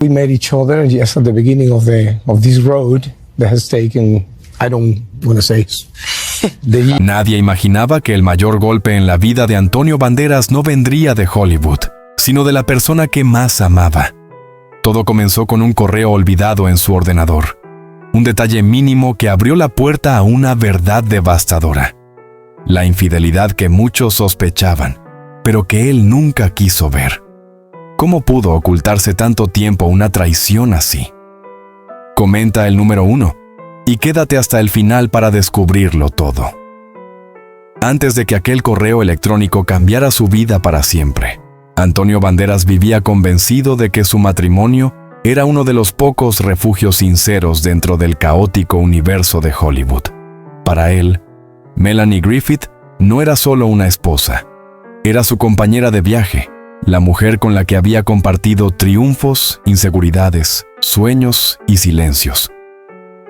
We met each other just at the beginning of this road that has taken, I don't want to say, Nadie imaginaba que el mayor golpe en la vida de Antonio Banderas no vendría de Hollywood, sino de la persona que más amaba. Todo comenzó con un correo olvidado en su ordenador. Un detalle mínimo que abrió la puerta a una verdad devastadora. La infidelidad que muchos sospechaban, pero que él nunca quiso ver. ¿Cómo pudo ocultarse tanto tiempo una traición así? Comenta el número 1 y quédate hasta el final para descubrirlo todo. Antes de que aquel correo electrónico cambiara su vida para siempre, Antonio Banderas vivía convencido de que su matrimonio era uno de los pocos refugios sinceros dentro del caótico universo de Hollywood. Para él, Melanie Griffith no era solo una esposa, era su compañera de viaje, la mujer con la que había compartido triunfos, inseguridades, sueños y silencios.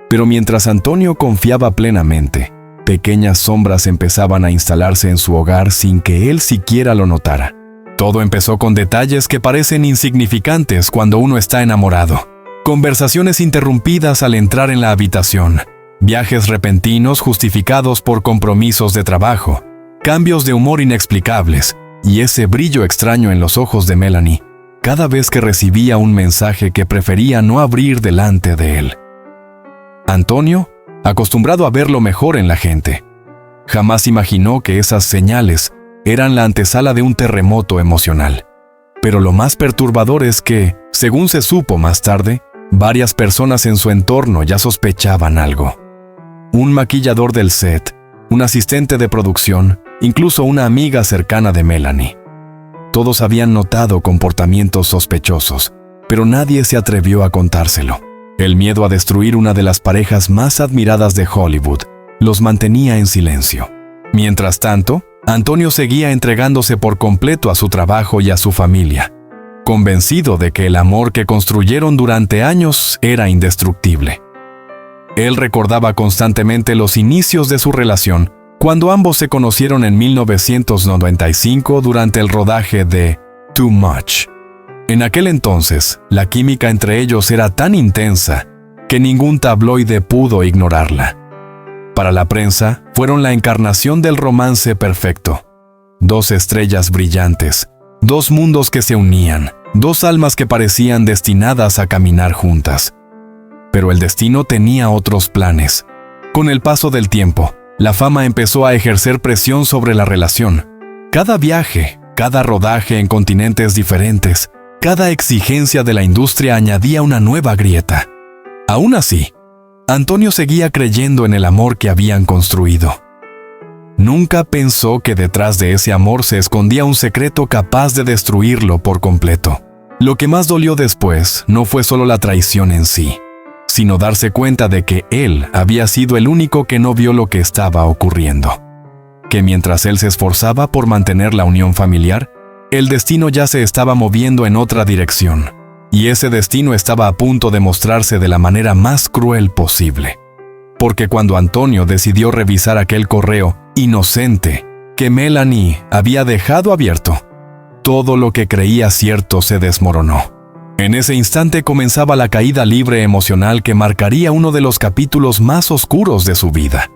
Pero mientras Antonio confiaba plenamente, pequeñas sombras empezaban a instalarse en su hogar sin que él siquiera lo notara. Todo empezó con detalles que parecen insignificantes cuando uno está enamorado. Conversaciones interrumpidas al entrar en la habitación, viajes repentinos justificados por compromisos de trabajo, cambios de humor inexplicables y ese brillo extraño en los ojos de Melanie cada vez que recibía un mensaje que prefería no abrir delante de él. Antonio, acostumbrado a ver lo mejor en la gente, jamás imaginó que esas señales eran la antesala de un terremoto emocional. Pero lo más perturbador es que, según se supo más tarde, varias personas en su entorno ya sospechaban algo. Un maquillador del set, un asistente de producción, incluso una amiga cercana de Melanie. Todos habían notado comportamientos sospechosos, pero nadie se atrevió a contárselo. El miedo a destruir una de las parejas más admiradas de Hollywood los mantenía en silencio. Mientras tanto, Antonio seguía entregándose por completo a su trabajo y a su familia, convencido de que el amor que construyeron durante años era indestructible. Él recordaba constantemente los inicios de su relación, cuando ambos se conocieron en 1995 durante el rodaje de Too Much. En aquel entonces, la química entre ellos era tan intensa que ningún tabloide pudo ignorarla. Para la prensa, fueron la encarnación del romance perfecto. Dos estrellas brillantes, dos mundos que se unían, dos almas que parecían destinadas a caminar juntas. Pero el destino tenía otros planes. Con el paso del tiempo, la fama empezó a ejercer presión sobre la relación. Cada viaje, cada rodaje en continentes diferentes, cada exigencia de la industria añadía una nueva grieta. Aún así, Antonio seguía creyendo en el amor que habían construido. Nunca pensó que detrás de ese amor se escondía un secreto capaz de destruirlo por completo. Lo que más dolió después no fue solo la traición en sí, sino darse cuenta de que él había sido el único que no vio lo que estaba ocurriendo. Que mientras él se esforzaba por mantener la unión familiar, el destino ya se estaba moviendo en otra dirección, y ese destino estaba a punto de mostrarse de la manera más cruel posible. Porque cuando Antonio decidió revisar aquel correo inocente que Melanie había dejado abierto, todo lo que creía cierto se desmoronó. En ese instante comenzaba la caída libre emocional que marcaría uno de los capítulos más oscuros de su vida.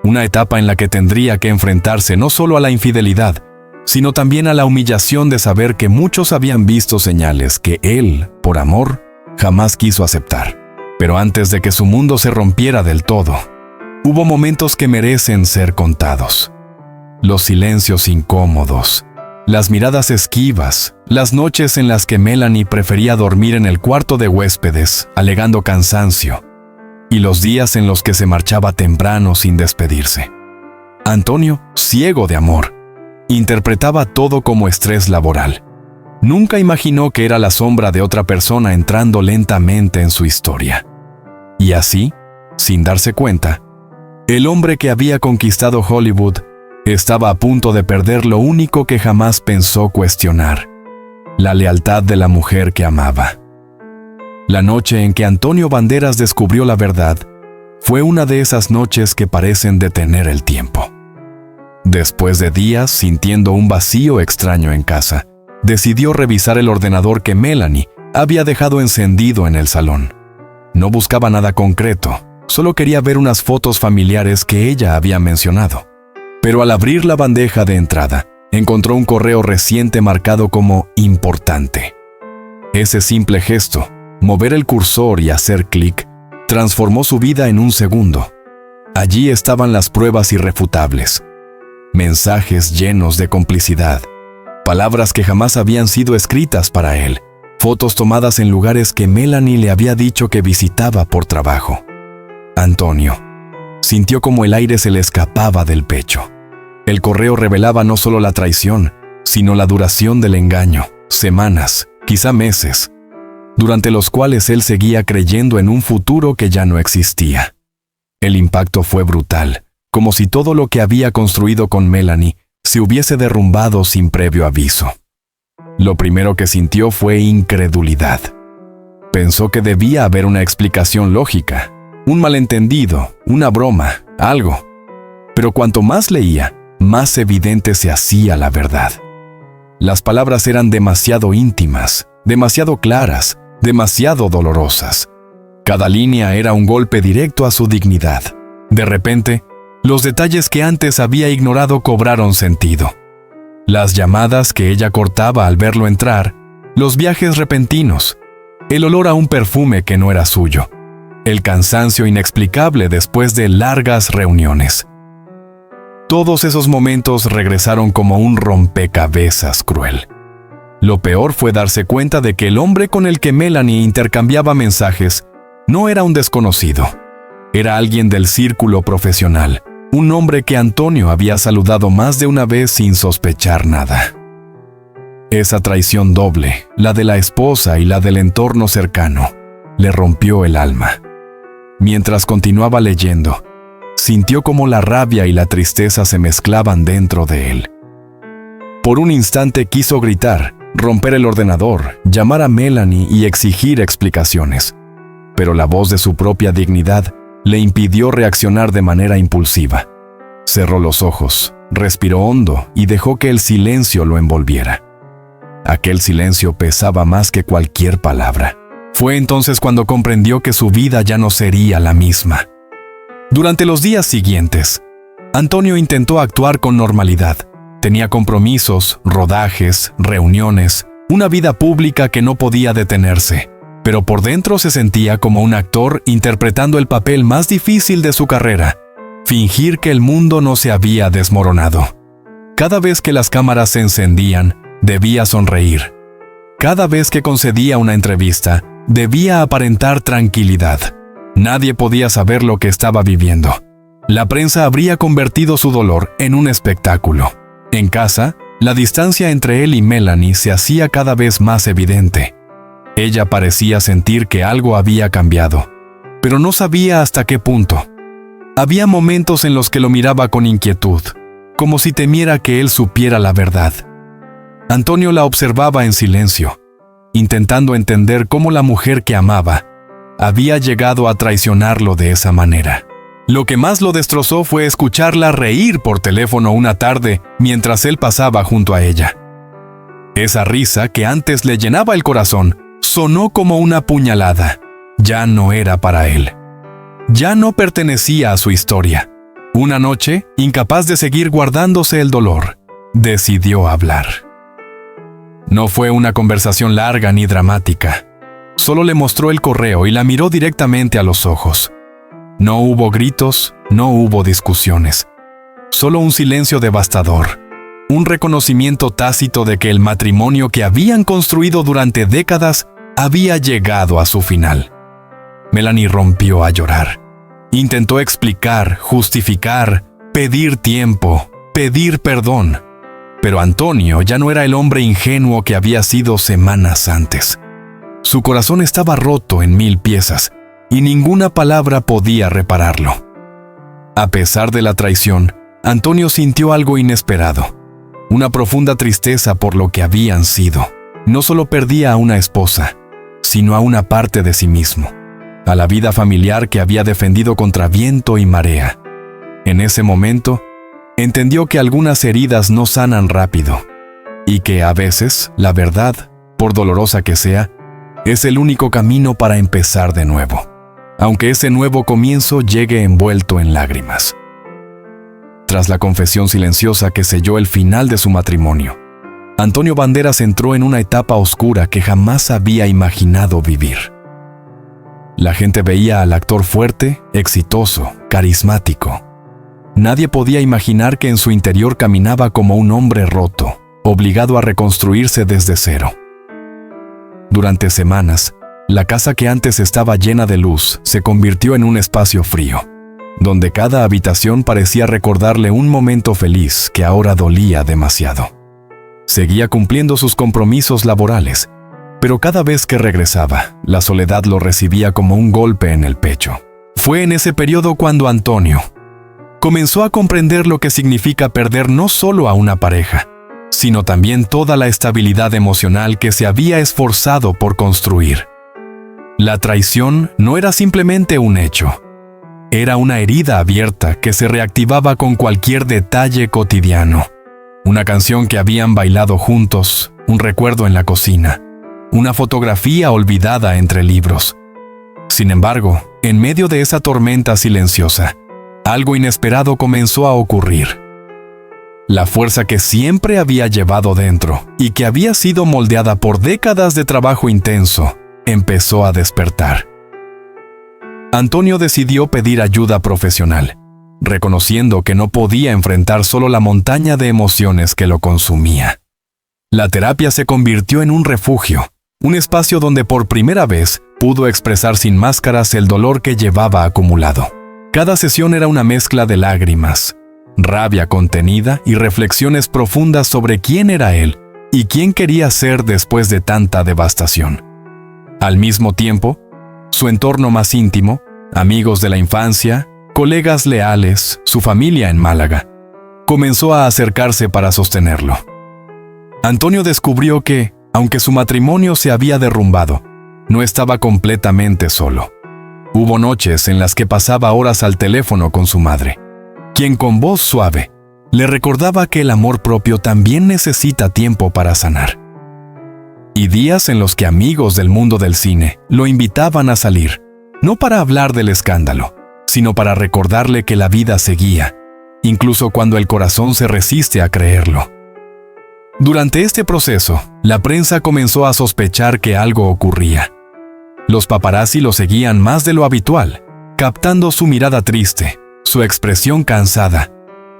Una etapa en la que tendría que enfrentarse no solo a la infidelidad, sino también a la humillación de saber que muchos habían visto señales que él, por amor, jamás quiso aceptar. Pero antes de que su mundo se rompiera del todo, hubo momentos que merecen ser contados. Los silencios incómodos, las miradas esquivas, las noches en las que Melanie prefería dormir en el cuarto de huéspedes, alegando cansancio, y los días en los que se marchaba temprano sin despedirse. Antonio, ciego de amor, interpretaba todo como estrés laboral. Nunca imaginó que era la sombra de otra persona entrando lentamente en su historia. Y así, sin darse cuenta, el hombre que había conquistado Hollywood estaba a punto de perder lo único que jamás pensó cuestionar: la lealtad de la mujer que amaba. La noche en que Antonio Banderas descubrió la verdad fue una de esas noches que parecen detener el tiempo. Después de días sintiendo un vacío extraño en casa, decidió revisar el ordenador que Melanie había dejado encendido en el salón. No buscaba nada concreto, solo quería ver unas fotos familiares que ella había mencionado. Pero al abrir la bandeja de entrada, encontró un correo reciente marcado como importante. Ese simple gesto, mover el cursor y hacer clic, transformó su vida en un segundo. Allí estaban las pruebas irrefutables. Mensajes llenos de complicidad, palabras que jamás habían sido escritas para él, fotos tomadas en lugares que Melanie le había dicho que visitaba por trabajo. Antonio sintió como el aire se le escapaba del pecho. El correo revelaba no solo la traición, sino la duración del engaño, semanas, quizá meses, durante los cuales él seguía creyendo en un futuro que ya no existía. El impacto fue brutal, como si todo lo que había construido con Melanie se hubiese derrumbado sin previo aviso. Lo primero que sintió fue incredulidad. Pensó que debía haber una explicación lógica, un malentendido, una broma, algo. Pero cuanto más leía, más evidente se hacía la verdad. Las palabras eran demasiado íntimas, demasiado claras, demasiado dolorosas. Cada línea era un golpe directo a su dignidad. De repente, los detalles que antes había ignorado cobraron sentido. Las llamadas que ella cortaba al verlo entrar, los viajes repentinos, el olor a un perfume que no era suyo, el cansancio inexplicable después de largas reuniones. Todos esos momentos regresaron como un rompecabezas cruel. Lo peor fue darse cuenta de que el hombre con el que Melanie intercambiaba mensajes no era un desconocido. Era alguien del círculo profesional, un hombre que Antonio había saludado más de una vez sin sospechar nada. Esa traición doble, la de la esposa y la del entorno cercano, le rompió el alma. Mientras continuaba leyendo, sintió como la rabia y la tristeza se mezclaban dentro de él. Por un instante quiso gritar, romper el ordenador, llamar a Melanie y exigir explicaciones. Pero la voz de su propia dignidad le impidió reaccionar de manera impulsiva. Cerró los ojos, respiró hondo y dejó que el silencio lo envolviera. Aquel silencio pesaba más que cualquier palabra. Fue entonces cuando comprendió que su vida ya no sería la misma. Durante los días siguientes, Antonio intentó actuar con normalidad. Tenía compromisos, rodajes, reuniones, una vida pública que no podía detenerse, pero por dentro se sentía como un actor interpretando el papel más difícil de su carrera, fingir que el mundo no se había desmoronado. Cada vez que las cámaras se encendían, debía sonreír. Cada vez que concedía una entrevista, debía aparentar tranquilidad. Nadie podía saber lo que estaba viviendo. La prensa habría convertido su dolor en un espectáculo. En casa, la distancia entre él y Melanie se hacía cada vez más evidente. Ella parecía sentir que algo había cambiado, pero no sabía hasta qué punto. Había momentos en los que lo miraba con inquietud, como si temiera que él supiera la verdad. Antonio la observaba en silencio, intentando entender cómo la mujer que amaba había llegado a traicionarlo de esa manera. Lo que más lo destrozó fue escucharla reír por teléfono una tarde mientras él pasaba junto a ella. Esa risa que antes le llenaba el corazón sonó como una puñalada. Ya no era para él. Ya no pertenecía a su historia. Una noche, incapaz de seguir guardándose el dolor, decidió hablar. No fue una conversación larga ni dramática. Solo le mostró el correo y la miró directamente a los ojos. No hubo gritos, no hubo discusiones. Solo un silencio devastador. Un reconocimiento tácito de que el matrimonio que habían construido durante décadas había llegado a su final. Melanie rompió a llorar. Intentó explicar, justificar, pedir tiempo, pedir perdón. Pero Antonio ya no era el hombre ingenuo que había sido semanas antes. Su corazón estaba roto en 1000 piezas, y ninguna palabra podía repararlo. A pesar de la traición, Antonio sintió algo inesperado, una profunda tristeza por lo que habían sido. No solo perdía a una esposa, sino a una parte de sí mismo, a la vida familiar que había defendido contra viento y marea. En ese momento, entendió que algunas heridas no sanan rápido, y que a veces, la verdad, por dolorosa que sea, Es el único camino para empezar de nuevo, aunque ese nuevo comienzo llegue envuelto en lágrimas. Tras la confesión silenciosa que selló el final de su matrimonio, Antonio Banderas entró en una etapa oscura que jamás había imaginado vivir. La gente veía al actor fuerte, exitoso, carismático. Nadie podía imaginar que en su interior caminaba como un hombre roto, obligado a reconstruirse desde cero. Durante semanas, la casa que antes estaba llena de luz se convirtió en un espacio frío, donde cada habitación parecía recordarle un momento feliz que ahora dolía demasiado. Seguía cumpliendo sus compromisos laborales, pero cada vez que regresaba, la soledad lo recibía como un golpe en el pecho. Fue en ese periodo cuando Antonio comenzó a comprender lo que significa perder no solo a una pareja, sino también toda la estabilidad emocional que se había esforzado por construir. La traición no era simplemente un hecho, era una herida abierta que se reactivaba con cualquier detalle cotidiano. Una canción que habían bailado juntos, un recuerdo en la cocina, una fotografía olvidada entre libros. Sin embargo, en medio de esa tormenta silenciosa, algo inesperado comenzó a ocurrir. La fuerza que siempre había llevado dentro y que había sido moldeada por décadas de trabajo intenso, empezó a despertar. Antonio decidió pedir ayuda profesional, reconociendo que no podía enfrentar solo la montaña de emociones que lo consumía. La terapia se convirtió en un refugio, un espacio donde por primera vez pudo expresar sin máscaras el dolor que llevaba acumulado. Cada sesión era una mezcla de lágrimas, rabia contenida y reflexiones profundas sobre quién era él y quién quería ser después de tanta devastación. Al mismo tiempo, su entorno más íntimo, amigos de la infancia, colegas leales, su familia en Málaga, comenzó a acercarse para sostenerlo. Antonio descubrió que, aunque su matrimonio se había derrumbado, no estaba completamente solo. Hubo noches en las que pasaba horas al teléfono con su madre, quien con voz suave le recordaba que el amor propio también necesita tiempo para sanar. Y días en los que amigos del mundo del cine lo invitaban a salir, no para hablar del escándalo, sino para recordarle que la vida seguía, incluso cuando el corazón se resiste a creerlo. Durante este proceso, la prensa comenzó a sospechar que algo ocurría. Los paparazzi lo seguían más de lo habitual, captando su mirada triste, su expresión cansada,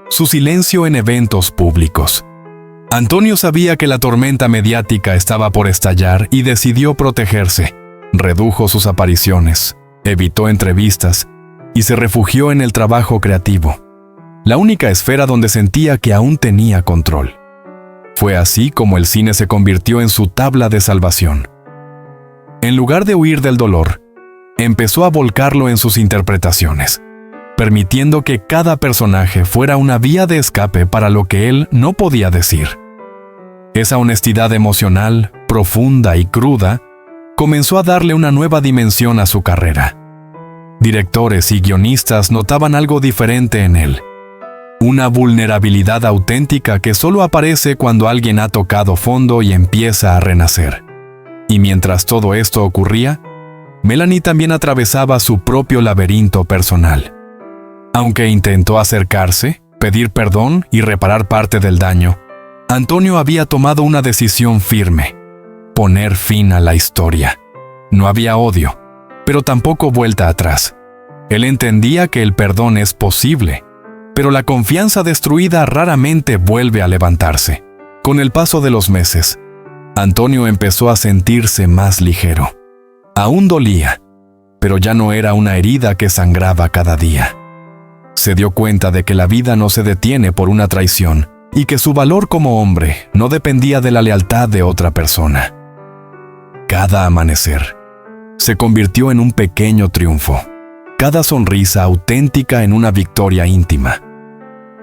su silencio en eventos públicos. Antonio sabía que la tormenta mediática estaba por estallar y decidió protegerse. Redujo sus apariciones, evitó entrevistas y se refugió en el trabajo creativo, la única esfera donde sentía que aún tenía control. Fue así como el cine se convirtió en su tabla de salvación. En lugar de huir del dolor, empezó a volcarlo en sus interpretaciones, permitiendo que cada personaje fuera una vía de escape para lo que él no podía decir. Esa honestidad emocional, profunda y cruda, comenzó a darle una nueva dimensión a su carrera. Directores y guionistas notaban algo diferente en él. Una vulnerabilidad auténtica que solo aparece cuando alguien ha tocado fondo y empieza a renacer. Y mientras todo esto ocurría, Melanie también atravesaba su propio laberinto personal. Aunque intentó acercarse, pedir perdón y reparar parte del daño, Antonio había tomado una decisión firme: poner fin a la historia. No había odio, pero tampoco vuelta atrás. Él entendía que el perdón es posible, pero la confianza destruida raramente vuelve a levantarse. Con el paso de los meses, Antonio empezó a sentirse más ligero. Aún dolía, pero ya no era una herida que sangraba cada día. Se dio cuenta de que la vida no se detiene por una traición y que su valor como hombre no dependía de la lealtad de otra persona. Cada amanecer se convirtió en un pequeño triunfo, cada sonrisa auténtica en una victoria íntima.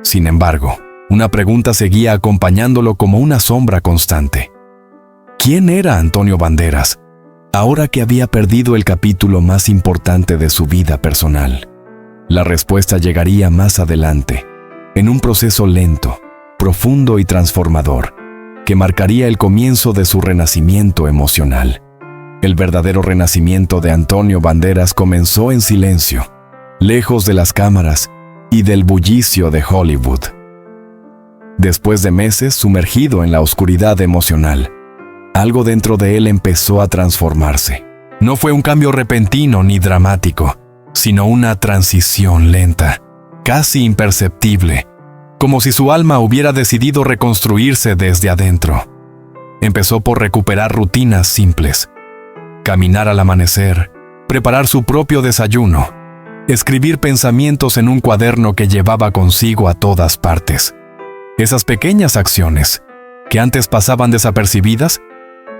Sin embargo, una pregunta seguía acompañándolo como una sombra constante. ¿Quién era Antonio Banderas, ahora que había perdido el capítulo más importante de su vida personal? La respuesta llegaría más adelante, en un proceso lento, profundo y transformador, que marcaría el comienzo de su renacimiento emocional. El verdadero renacimiento de Antonio Banderas comenzó en silencio, lejos de las cámaras y del bullicio de Hollywood. Después de meses sumergido en la oscuridad emocional, algo dentro de él empezó a transformarse. No fue un cambio repentino ni dramático, sino una transición lenta, casi imperceptible, como si su alma hubiera decidido reconstruirse desde adentro. Empezó por recuperar rutinas simples: caminar al amanecer, preparar su propio desayuno, escribir pensamientos en un cuaderno que llevaba consigo a todas partes. Esas pequeñas acciones, que antes pasaban desapercibidas,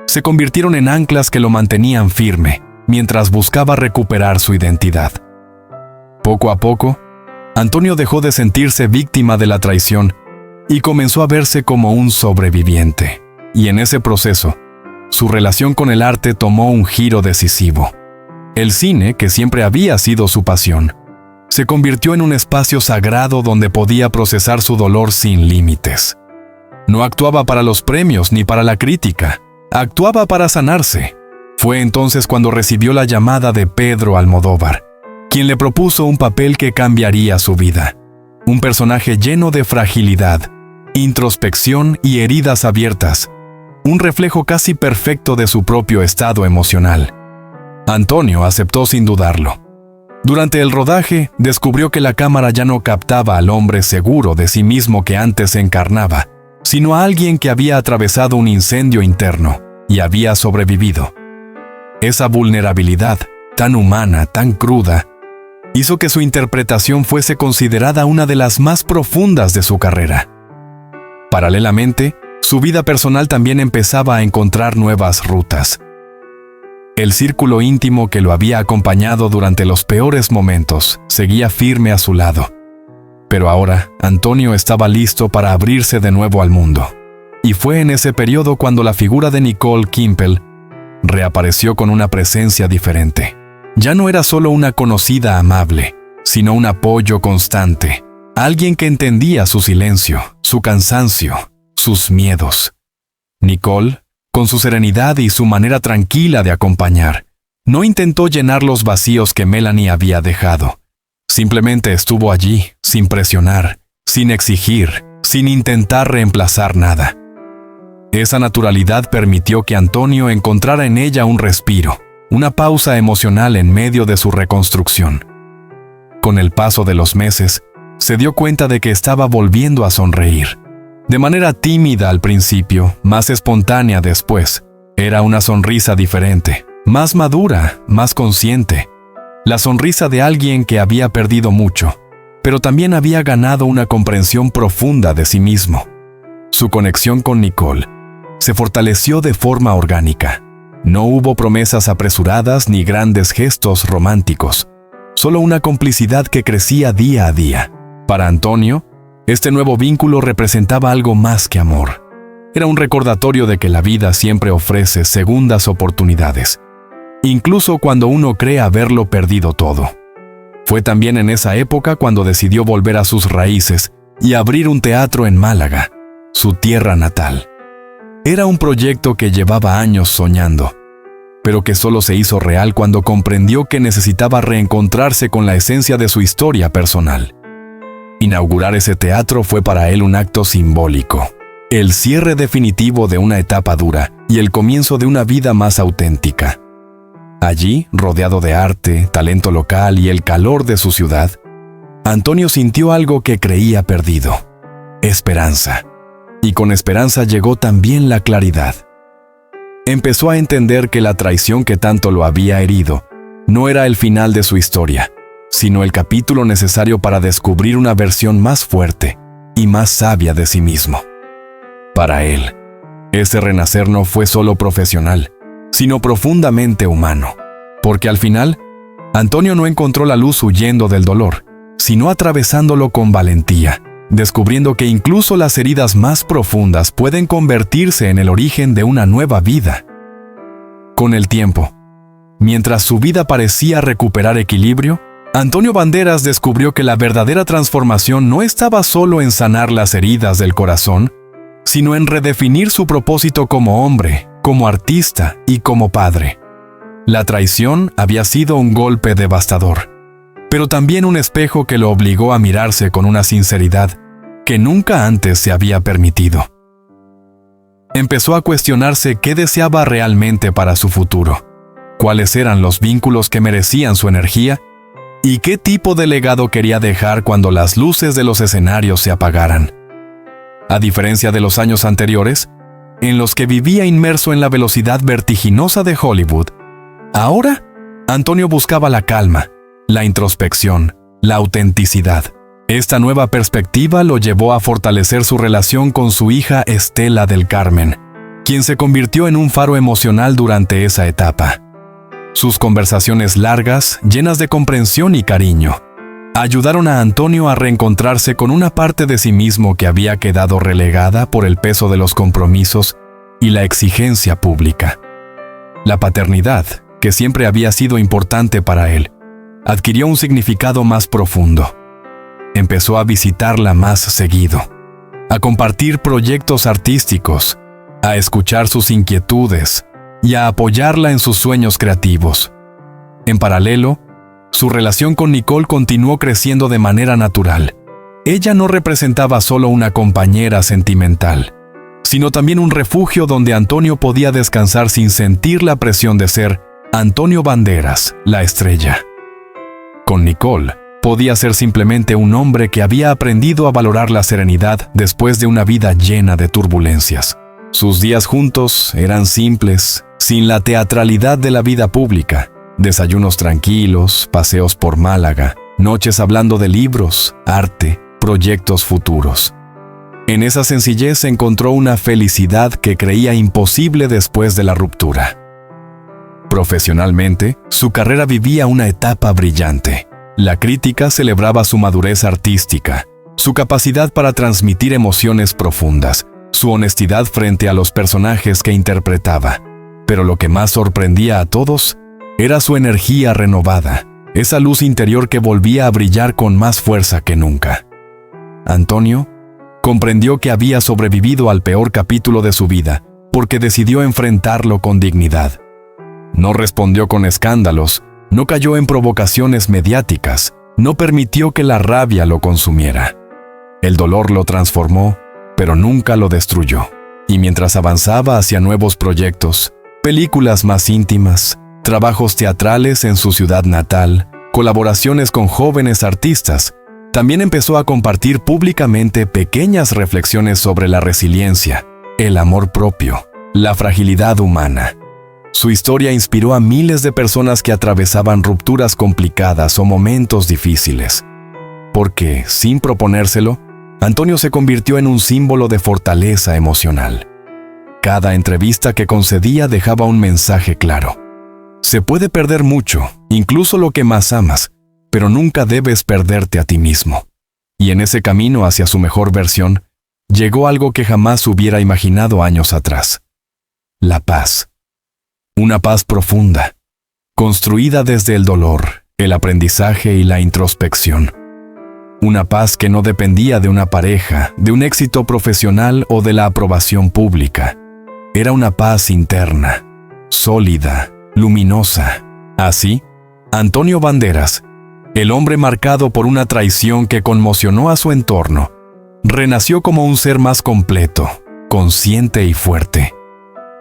se convirtieron en anclas que lo mantenían firme mientras buscaba recuperar su identidad. Poco a poco, Antonio dejó de sentirse víctima de la traición y comenzó a verse como un sobreviviente. Y en ese proceso, su relación con el arte tomó un giro decisivo. El cine, que siempre había sido su pasión, se convirtió en un espacio sagrado donde podía procesar su dolor sin límites. No actuaba para los premios ni para la crítica, actuaba para sanarse. Fue entonces cuando recibió la llamada de Pedro Almodóvar, quien le propuso un papel que cambiaría su vida. Un personaje lleno de fragilidad, introspección y heridas abiertas, un reflejo casi perfecto de su propio estado emocional. Antonio aceptó sin dudarlo. Durante el rodaje, descubrió que la cámara ya no captaba al hombre seguro de sí mismo que antes encarnaba, sino a alguien que había atravesado un incendio interno y había sobrevivido. Esa vulnerabilidad, tan humana, tan cruda, hizo que su interpretación fuese considerada una de las más profundas de su carrera. Paralelamente, su vida personal también empezaba a encontrar nuevas rutas. El círculo íntimo que lo había acompañado durante los peores momentos seguía firme a su lado. Pero ahora, Antonio estaba listo para abrirse de nuevo al mundo. Y fue en ese periodo cuando la figura de Nicole Kimpel reapareció con una presencia diferente. Ya no era solo una conocida amable, sino un apoyo constante, alguien que entendía su silencio, su cansancio, sus miedos. Nicole, con su serenidad y su manera tranquila de acompañar, no intentó llenar los vacíos que Melanie había dejado. Simplemente estuvo allí, sin presionar, sin exigir, sin intentar reemplazar nada. Esa naturalidad permitió que Antonio encontrara en ella un respiro, una pausa emocional en medio de su reconstrucción. Con el paso de los meses, se dio cuenta de que estaba volviendo a sonreír. De manera tímida al principio, más espontánea después. Era una sonrisa diferente, más madura, más consciente. La sonrisa de alguien que había perdido mucho, pero también había ganado una comprensión profunda de sí mismo. Su conexión con Nicole se fortaleció de forma orgánica. No hubo promesas apresuradas ni grandes gestos románticos, solo una complicidad que crecía día a día. Para Antonio, este nuevo vínculo representaba algo más que amor. Era un recordatorio de que la vida siempre ofrece segundas oportunidades, incluso cuando uno cree haberlo perdido todo. Fue también en esa época cuando decidió volver a sus raíces y abrir un teatro en Málaga, su tierra natal. Era un proyecto que llevaba años soñando, pero que solo se hizo real cuando comprendió que necesitaba reencontrarse con la esencia de su historia personal. Inaugurar ese teatro fue para él un acto simbólico, el cierre definitivo de una etapa dura y el comienzo de una vida más auténtica. Allí, rodeado de arte, talento local y el calor de su ciudad, Antonio sintió algo que creía perdido: esperanza. Y con esperanza llegó también la claridad. Empezó a entender que la traición que tanto lo había herido no era el final de su historia, sino el capítulo necesario para descubrir una versión más fuerte y más sabia de sí mismo. Para él, ese renacer no fue solo profesional, sino profundamente humano, porque al final, Antonio no encontró la luz huyendo del dolor, sino atravesándolo con valentía, descubriendo que incluso las heridas más profundas pueden convertirse en el origen de una nueva vida. Con el tiempo, mientras su vida parecía recuperar equilibrio, Antonio Banderas descubrió que la verdadera transformación no estaba solo en sanar las heridas del corazón, sino en redefinir su propósito como hombre, como artista y como padre. La traición había sido un golpe devastador, pero también un espejo que lo obligó a mirarse con una sinceridad que nunca antes se había permitido. Empezó a cuestionarse qué deseaba realmente para su futuro, cuáles eran los vínculos que merecían su energía y qué tipo de legado quería dejar cuando las luces de los escenarios se apagaran. A diferencia de los años anteriores, en los que vivía inmerso en la velocidad vertiginosa de Hollywood, ahora Antonio buscaba la calma, la introspección, la autenticidad. Esta nueva perspectiva lo llevó a fortalecer su relación con su hija Estela del Carmen, quien se convirtió en un faro emocional durante esa etapa. Sus conversaciones largas, llenas de comprensión y cariño, ayudaron a Antonio a reencontrarse con una parte de sí mismo que había quedado relegada por el peso de los compromisos y la exigencia pública. La paternidad, que siempre había sido importante para él, adquirió un significado más profundo. Empezó a visitarla más seguido, a compartir proyectos artísticos, a escuchar sus inquietudes y a apoyarla en sus sueños creativos. En paralelo, su relación con Nicole continuó creciendo de manera natural. Ella no representaba solo una compañera sentimental, sino también un refugio donde Antonio podía descansar sin sentir la presión de ser Antonio Banderas, la estrella. Con Nicole, podía ser simplemente un hombre que había aprendido a valorar la serenidad después de una vida llena de turbulencias. Sus días juntos eran simples, sin la teatralidad de la vida pública. Desayunos tranquilos, paseos por Málaga, noches hablando de libros, arte, proyectos futuros. En esa sencillez encontró una felicidad que creía imposible después de la ruptura. Profesionalmente, su carrera vivía una etapa brillante. La crítica celebraba su madurez artística, su capacidad para transmitir emociones profundas, su honestidad frente a los personajes que interpretaba. Pero lo que más sorprendía a todos era su energía renovada, esa luz interior que volvía a brillar con más fuerza que nunca. Antonio comprendió que había sobrevivido al peor capítulo de su vida porque decidió enfrentarlo con dignidad. No respondió con escándalos, no cayó en provocaciones mediáticas, no permitió que la rabia lo consumiera. El dolor lo transformó, pero nunca lo destruyó. Y mientras avanzaba hacia nuevos proyectos, películas más íntimas, trabajos teatrales en su ciudad natal, colaboraciones con jóvenes artistas, también empezó a compartir públicamente pequeñas reflexiones sobre la resiliencia, el amor propio, la fragilidad humana. Su historia inspiró a miles de personas que atravesaban rupturas complicadas o momentos difíciles. Porque, sin proponérselo, Antonio se convirtió en un símbolo de fortaleza emocional. Cada entrevista que concedía dejaba un mensaje claro. Se puede perder mucho, incluso lo que más amas, pero nunca debes perderte a ti mismo. Y en ese camino hacia su mejor versión, llegó algo que jamás hubiera imaginado años atrás. La paz. Una paz profunda, construida desde el dolor, el aprendizaje y la introspección. Una paz que no dependía de una pareja, de un éxito profesional o de la aprobación pública. Era una paz interna, sólida, luminosa. Así, Antonio Banderas, el hombre marcado por una traición que conmocionó a su entorno, renació como un ser más completo, consciente y fuerte.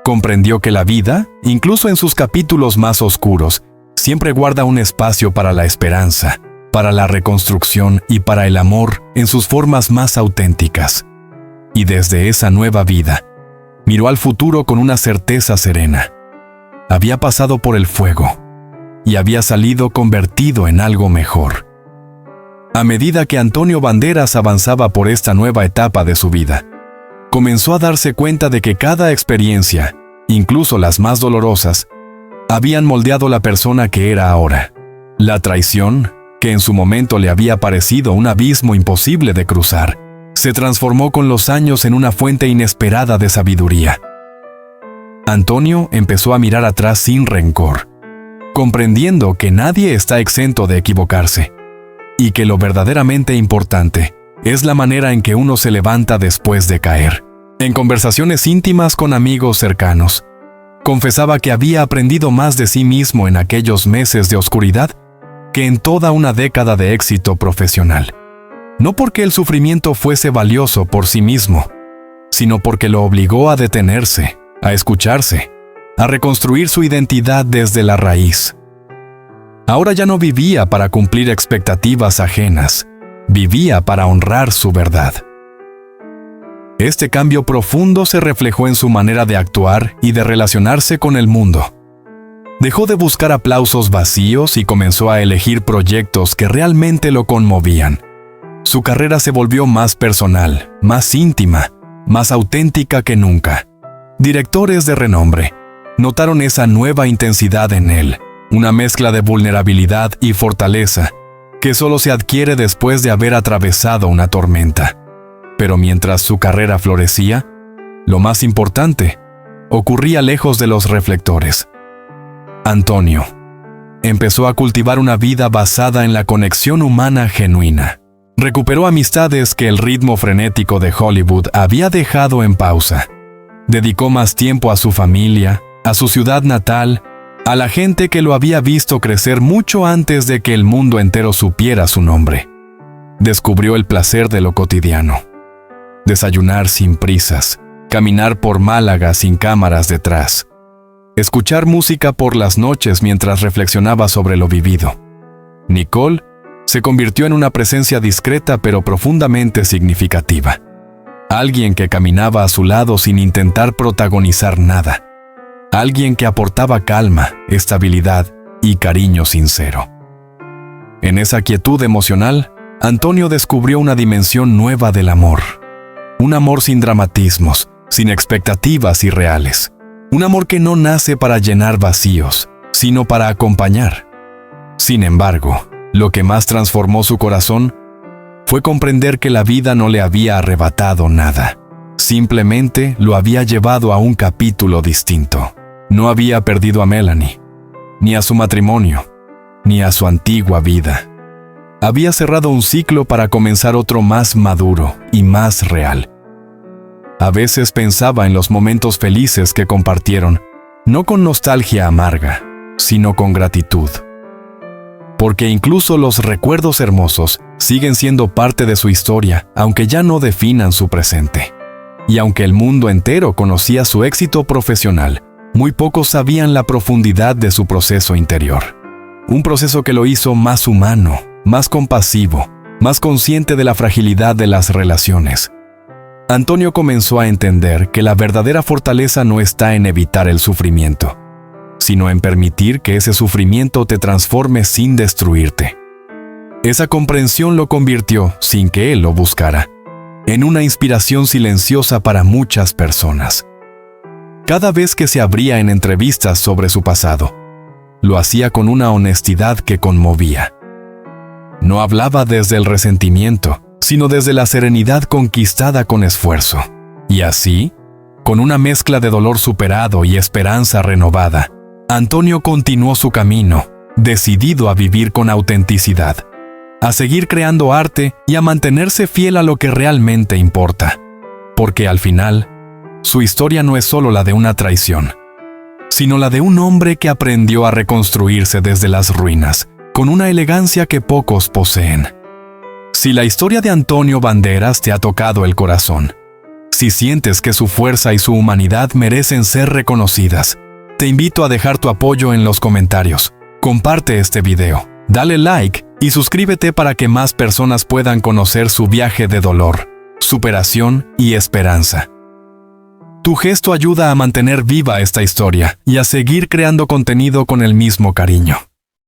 Comprendió que la vida, incluso en sus capítulos más oscuros, siempre guarda un espacio para la esperanza, para la reconstrucción y para el amor en sus formas más auténticas. Y desde esa nueva vida, miró al futuro con una certeza serena. Había pasado por el fuego y había salido convertido en algo mejor. A medida que Antonio Banderas avanzaba por esta nueva etapa de su vida, comenzó a darse cuenta de que cada experiencia, incluso las más dolorosas, habían moldeado la persona que era ahora. La traición, que en su momento le había parecido un abismo imposible de cruzar, se transformó con los años en una fuente inesperada de sabiduría. Antonio empezó a mirar atrás sin rencor, comprendiendo que nadie está exento de equivocarse, y que lo verdaderamente importante es la manera en que uno se levanta después de caer. En conversaciones íntimas con amigos cercanos, Confesaba que había aprendido más de sí mismo en aquellos meses de oscuridad que en toda una década de éxito profesional. No porque el sufrimiento fuese valioso por sí mismo, sino porque lo obligó a detenerse, a escucharse, a reconstruir su identidad desde la raíz. Ahora ya no vivía para cumplir expectativas ajenas, vivía para honrar su verdad. Este cambio profundo se reflejó en su manera de actuar y de relacionarse con el mundo. Dejó de buscar aplausos vacíos y comenzó a elegir proyectos que realmente lo conmovían. Su carrera se volvió más personal, más íntima, más auténtica que nunca. Directores de renombre notaron esa nueva intensidad en él, una mezcla de vulnerabilidad y fortaleza que solo se adquiere después de haber atravesado una tormenta. Pero mientras su carrera florecía, lo más importante ocurría lejos de los reflectores. Antonio empezó a cultivar una vida basada en la conexión humana genuina. Recuperó amistades que el ritmo frenético de Hollywood había dejado en pausa. Dedicó más tiempo a su familia, a su ciudad natal, a la gente que lo había visto crecer mucho antes de que el mundo entero supiera su nombre. Descubrió el placer de lo cotidiano. Desayunar sin prisas, caminar por Málaga sin cámaras detrás, escuchar música por las noches mientras reflexionaba sobre lo vivido. Nicole se convirtió en una presencia discreta pero profundamente significativa. Alguien que caminaba a su lado sin intentar protagonizar nada. Alguien que aportaba calma, estabilidad y cariño sincero. En esa quietud emocional, Antonio descubrió una dimensión nueva del amor. Un amor sin dramatismos, sin expectativas irreales. Un amor que no nace para llenar vacíos, sino para acompañar. Sin embargo, lo que más transformó su corazón fue comprender que la vida no le había arrebatado nada. Simplemente lo había llevado a un capítulo distinto. No había perdido a Melanie, ni a su matrimonio, ni a su antigua vida. Había cerrado un ciclo para comenzar otro más maduro y más real. A veces pensaba en los momentos felices que compartieron, no con nostalgia amarga, sino con gratitud. Porque incluso los recuerdos hermosos siguen siendo parte de su historia, aunque ya no definan su presente. Y aunque el mundo entero conocía su éxito profesional, muy pocos sabían la profundidad de su proceso interior. Un proceso que lo hizo más humano, más compasivo, más consciente de la fragilidad de las relaciones. Antonio comenzó a entender que la verdadera fortaleza no está en evitar el sufrimiento, sino en permitir que ese sufrimiento te transforme sin destruirte. Esa comprensión lo convirtió, sin que él lo buscara, en una inspiración silenciosa para muchas personas. Cada vez que se abría en entrevistas sobre su pasado, lo hacía con una honestidad que conmovía. No hablaba desde el resentimiento, sino desde la serenidad conquistada con esfuerzo. Y así, con una mezcla de dolor superado y esperanza renovada, Antonio continuó su camino, decidido a vivir con autenticidad, a seguir creando arte y a mantenerse fiel a lo que realmente importa. Porque al final, su historia no es solo la de una traición, sino la de un hombre que aprendió a reconstruirse desde las ruinas, con una elegancia que pocos poseen. Si la historia de Antonio Banderas te ha tocado el corazón, si sientes que su fuerza y su humanidad merecen ser reconocidas, te invito a dejar tu apoyo en los comentarios. Comparte este video, dale like y suscríbete para que más personas puedan conocer su viaje de dolor, superación y esperanza. Tu gesto ayuda a mantener viva esta historia y a seguir creando contenido con el mismo cariño.